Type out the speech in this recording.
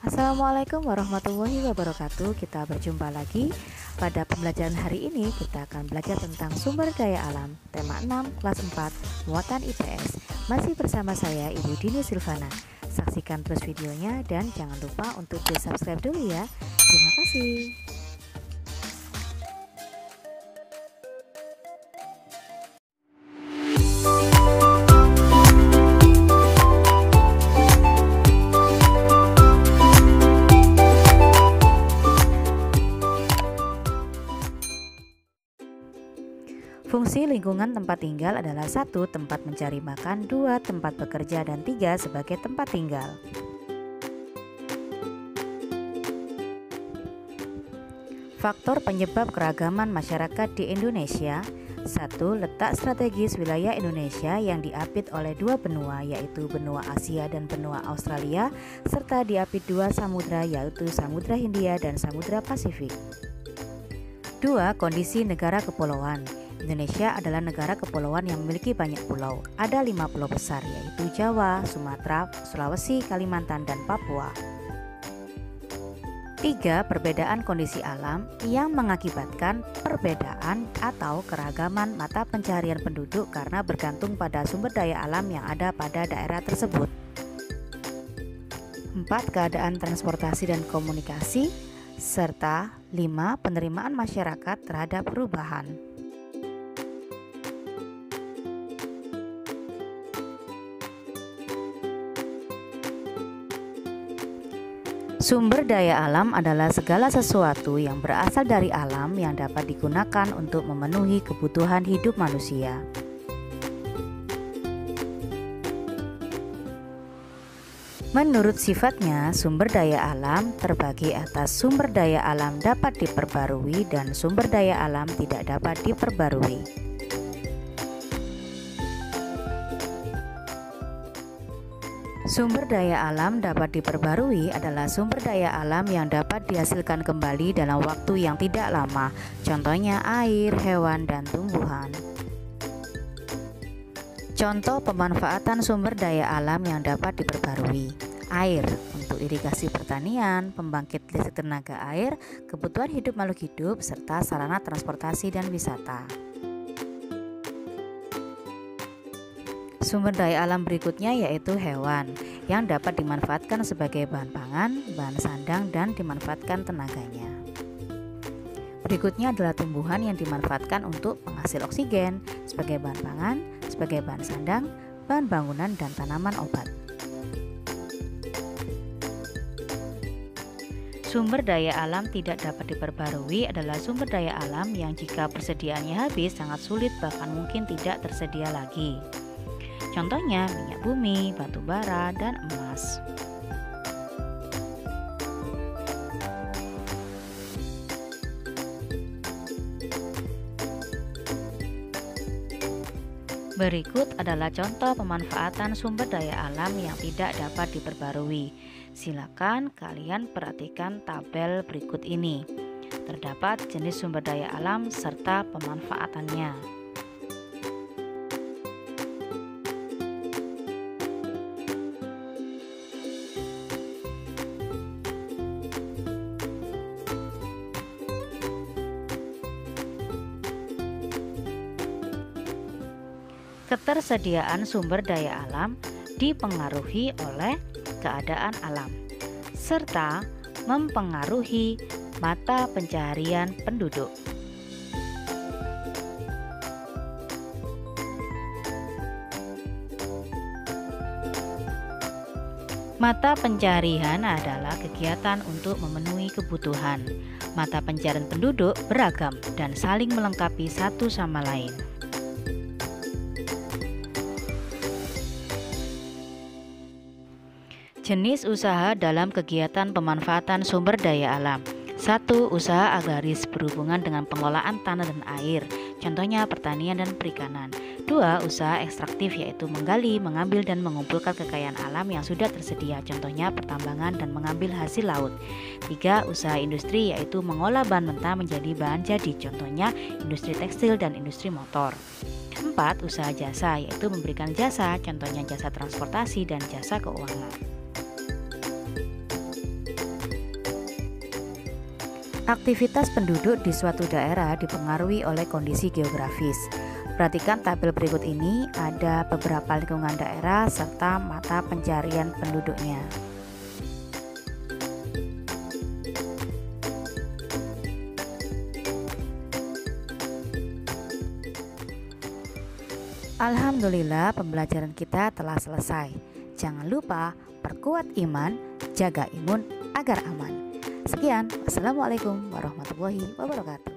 Assalamualaikum warahmatullahi wabarakatuh. Kita berjumpa lagi. Pada pembelajaran hari ini kita akan belajar tentang sumber daya alam. Tema 6 kelas 4 muatan IPS. Masih bersama saya Ibu Dini Silvana. Saksikan terus videonya dan jangan lupa untuk di subscribe dulu ya. Terima kasih. Fungsi lingkungan tempat tinggal adalah 1. Tempat mencari makan, 2. Tempat bekerja, dan 3. Sebagai tempat tinggal. Faktor penyebab keragaman masyarakat di Indonesia. 1. Letak strategis wilayah Indonesia yang diapit oleh dua benua, yaitu benua Asia dan benua Australia, serta diapit dua samudra, yaitu Samudra Hindia dan Samudra Pasifik. 2. Kondisi negara kepulauan. Indonesia adalah negara kepulauan yang memiliki banyak pulau. Ada 5 pulau besar, yaitu Jawa, Sumatera, Sulawesi, Kalimantan, dan Papua. 3. Perbedaan kondisi alam yang mengakibatkan perbedaan atau keragaman mata pencaharian penduduk karena bergantung pada sumber daya alam yang ada pada daerah tersebut. 4. Keadaan transportasi dan komunikasi, serta 5. Penerimaan masyarakat terhadap perubahan. Sumber daya alam adalah segala sesuatu yang berasal dari alam yang dapat digunakan untuk memenuhi kebutuhan hidup manusia. Menurut sifatnya, sumber daya alam terbagi atas sumber daya alam dapat diperbarui dan sumber daya alam tidak dapat diperbarui. Sumber daya alam dapat diperbarui adalah sumber daya alam yang dapat dihasilkan kembali dalam waktu yang tidak lama, contohnya air, hewan, dan tumbuhan. Contoh pemanfaatan sumber daya alam yang dapat diperbarui: air untuk irigasi pertanian, pembangkit listrik tenaga air, kebutuhan hidup makhluk hidup, serta sarana transportasi dan wisata. Sumber daya alam berikutnya yaitu hewan yang dapat dimanfaatkan sebagai bahan pangan, bahan sandang, dan dimanfaatkan tenaganya. Berikutnya adalah tumbuhan yang dimanfaatkan untuk penghasil oksigen, sebagai bahan pangan, sebagai bahan sandang, bahan bangunan, dan tanaman obat. Sumber daya alam tidak dapat diperbarui adalah sumber daya alam yang jika persediaannya habis sangat sulit bahkan mungkin tidak tersedia lagi. Contohnya minyak bumi, batu bara, dan emas. Berikut adalah contoh pemanfaatan sumber daya alam yang tidak dapat diperbarui. Silakan kalian perhatikan tabel berikut ini. Terdapat jenis sumber daya alam serta pemanfaatannya. Ketersediaan sumber daya alam dipengaruhi oleh keadaan alam, serta mempengaruhi mata pencaharian penduduk. Mata pencaharian adalah kegiatan untuk memenuhi kebutuhan. Mata pencaharian penduduk beragam dan saling melengkapi satu sama lain. Jenis usaha dalam kegiatan pemanfaatan sumber daya alam. 1. Usaha agraris berhubungan dengan pengelolaan tanah dan air, contohnya pertanian dan perikanan. 2. Usaha ekstraktif yaitu menggali, mengambil, dan mengumpulkan kekayaan alam yang sudah tersedia, contohnya pertambangan dan mengambil hasil laut. 3. Usaha industri yaitu mengolah bahan mentah menjadi bahan jadi, contohnya industri tekstil dan industri motor. 4. Usaha jasa yaitu memberikan jasa, contohnya jasa transportasi dan jasa keuangan. Aktivitas penduduk di suatu daerah dipengaruhi oleh kondisi geografis. Perhatikan tabel berikut ini, ada beberapa lingkungan daerah serta mata pencarian penduduknya. Alhamdulillah, pembelajaran kita telah selesai. Jangan lupa perkuat iman, jaga imun agar aman. Sekian, wassalamualaikum warahmatullahi wabarakatuh.